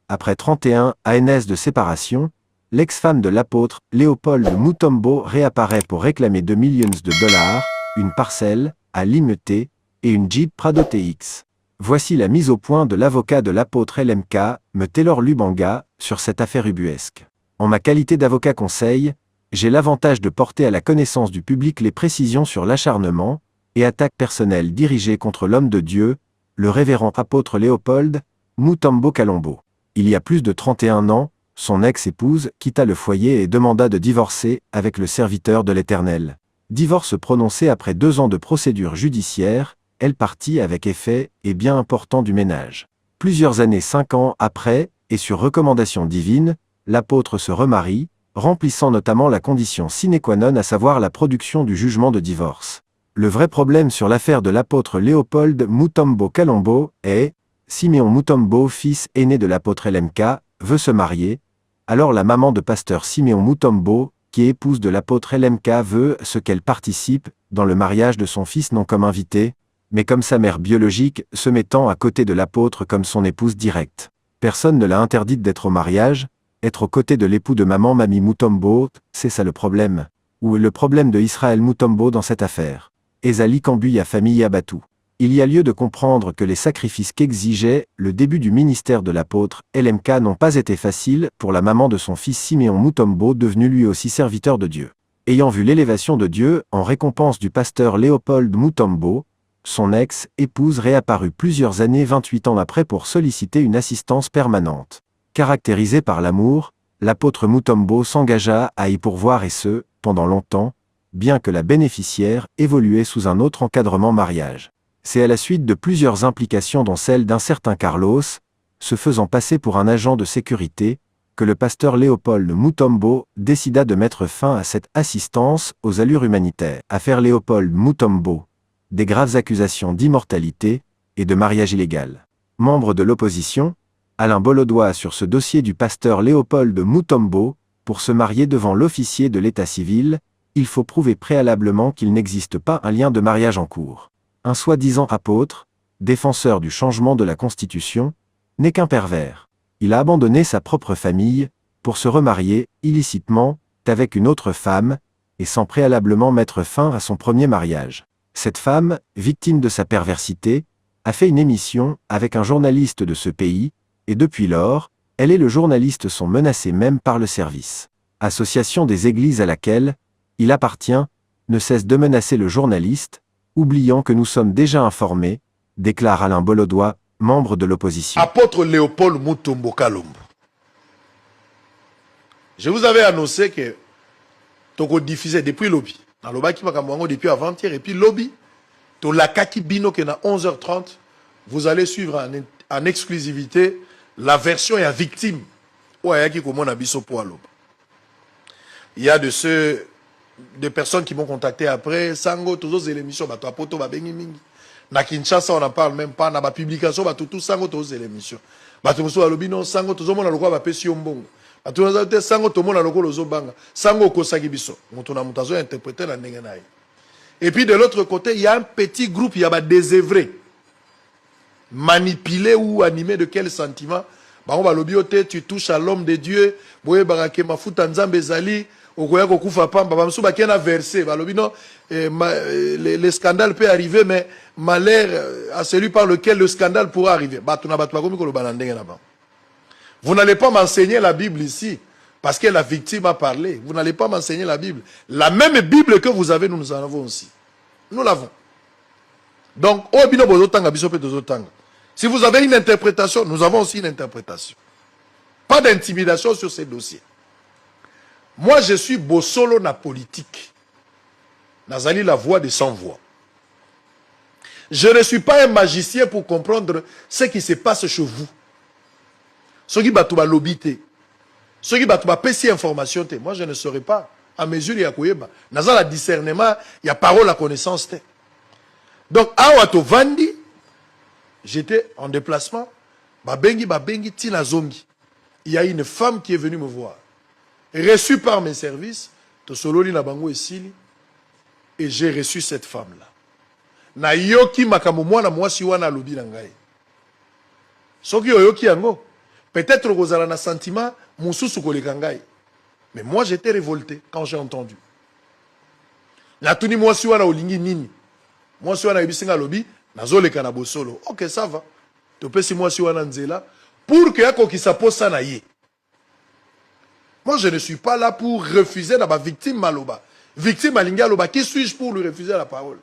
Après 31 ANS de séparation, l'ex-femme de l'apôtre, Léopold Mutombo, réapparaît pour réclamer 2 millions de dollars, une parcelle, à Limete, et une Jeep Prado TX. Voici la mise au point de l'avocat de l'apôtre LMK, M. Taylor Lubanga, sur cette affaire ubuesque. En ma qualité d'avocat conseil, j'ai l'avantage de porter à la connaissance du public les précisions sur l'acharnement et attaques personnelles dirigées contre l'homme de Dieu, le révérend apôtre Léopold Mutombo Kalombo. Il y a plus de 31 ans, son ex-épouse quitta le foyer et demanda de divorcer avec le serviteur de l'Éternel. Divorce prononcé après 2 ans de procédure judiciaire, elle partit avec effet et bien important du ménage. Plusieurs années 5 ans après, et sur recommandation divine, l'apôtre se remarie, remplissant notamment la condition sine qua non, à savoir la production du jugement de divorce. Le vrai problème sur l'affaire de l'apôtre Léopold Mutombo Kalombo est, Siméon Mutombo, fils aîné de l'apôtre LMK, veut se marier, alors la maman de pasteur Siméon Mutombo, qui est épouse de l'apôtre LMK, veut qu'elle participe dans le mariage de son fils non comme invitée, mais comme sa mère biologique, se mettant à côté de l'apôtre comme son épouse directe. Personne ne l'a interdite d'être au mariage, être aux côtés de l'époux de maman Mami Mutombo, c'est ça le problème. Ou le problème de Israël Mutombo dans cette affaire. Ezali Kambuya famille Abatou. Il y a lieu de comprendre que les sacrifices qu'exigeait le début du ministère de l'apôtre LMK n'ont pas été faciles pour la maman de son fils Siméon Mutombo, devenu lui aussi serviteur de Dieu. Ayant vu l'élévation de Dieu en récompense du pasteur Léopold Mutombo, son ex-épouse réapparut plusieurs années 28 ans après pour solliciter une assistance permanente. Caractérisé par l'amour, l'apôtre Mutombo s'engagea à y pourvoir et ce, pendant longtemps, bien que la bénéficiaire évoluait sous un autre encadrement mariage. C'est à la suite de plusieurs implications dont celle d'un certain Carlos, se faisant passer pour un agent de sécurité, que le pasteur Léopold Mutombo décida de mettre fin à cette assistance aux allures humanitaires. Affaire Léopold Mutombo. Des graves accusations d'immortalité et de mariage illégal. Membre de l'opposition, Alain Bolodois sur ce dossier du pasteur Léopold Mutombo, pour se marier devant l'officier de l'état civil, il faut prouver préalablement qu'il n'existe pas un lien de mariage en cours. Un soi-disant apôtre, défenseur du changement de la Constitution, n'est qu'un pervers. Il a abandonné sa propre famille, pour se remarier, illicitement, avec une autre femme, et sans préalablement mettre fin à son premier mariage. Cette femme, victime de sa perversité, a fait une émission avec un journaliste de ce pays, et depuis lors, elle et le journaliste sont menacés même par le service. Association des églises à laquelle il appartient, ne cesse de menacer le journaliste, oubliant que nous sommes déjà informés, déclare Alain Bolodois, membre de l'opposition. Apôtre Léopold Mutombo Kalombo. Je vous avais annoncé que Toko diffusait depuis lobby. Dans le baki makamwango depuis avant-hier et puis lobby. To la kaki bino que na 11h30, vous allez suivre en exclusivité la version et la victime. Il y a des personnes qui m'ont contacté après. Sango, tous les émissions, bato apoto babengi mingi. Na Kinshasa, on n'en parle même pas. Na ba publication, bato tout sango tous les émissions. Bato muso alobi non sango tous mona lokwa ba pesi yombongo. Bato na sango to mona lokolo zo banga. Sango ko sagibiso. Muto na mutazo interpréter la ndenge naï. Et puis de l'autre côté, il y a un petit groupe, il y a des désœuvrés. Manipulés ou animés de quel sentiment? On va l'obioter, tu touches à l'homme de Dieu. Boye barake mafuta nzambe zali. Okoya kokufa pamba. Bamsou bakena versé. Balobino, le scandale peut arriver, mais malheur à celui par lequel le scandale pourra arriver. Vous n'allez pas m'enseigner la Bible ici. Parce que la victime a parlé. Vous n'allez pas m'enseigner la Bible. La même Bible que vous avez, nous en avons aussi. Nous l'avons. Donc, si vous avez une interprétation, nous avons aussi une interprétation. Pas d'intimidation sur ces dossiers. Moi, je suis bossolo na politique. Nazali la voix des sans-voix. Je ne suis pas un magicien pour comprendre ce qui se passe chez vous. Ce qui batouba l'obité. Ceux qui battent pessi information, moi je ne saurais pas. À mesure, il y a koyeba. Dans le discernement, il y a parole à connaissance. Donc, à Wato Vandi, j'étais en déplacement. Babengi, tina zongi. Il y a une femme qui est venue me voir. Reçue par mes services, Tosololi na bango esili, et j'ai reçu cette femme-là. Na yoki makamu mwana mwasi wana lobi na ngai. Soki yoki yango. Peut-être que un sentiment, mais moi j'étais révolté quand j'ai entendu. La tuni moi si wana olingi nini. Moi si wana ibisinga lobi, nazole kanabo solo. OK, ça va. Tu peux si moi si wana nzela pour que yako qui s'appose na ye. Moi je ne suis pas là pour refuser la victime maloba. Victime alinga loba, qui suis-je pour lui refuser la parole?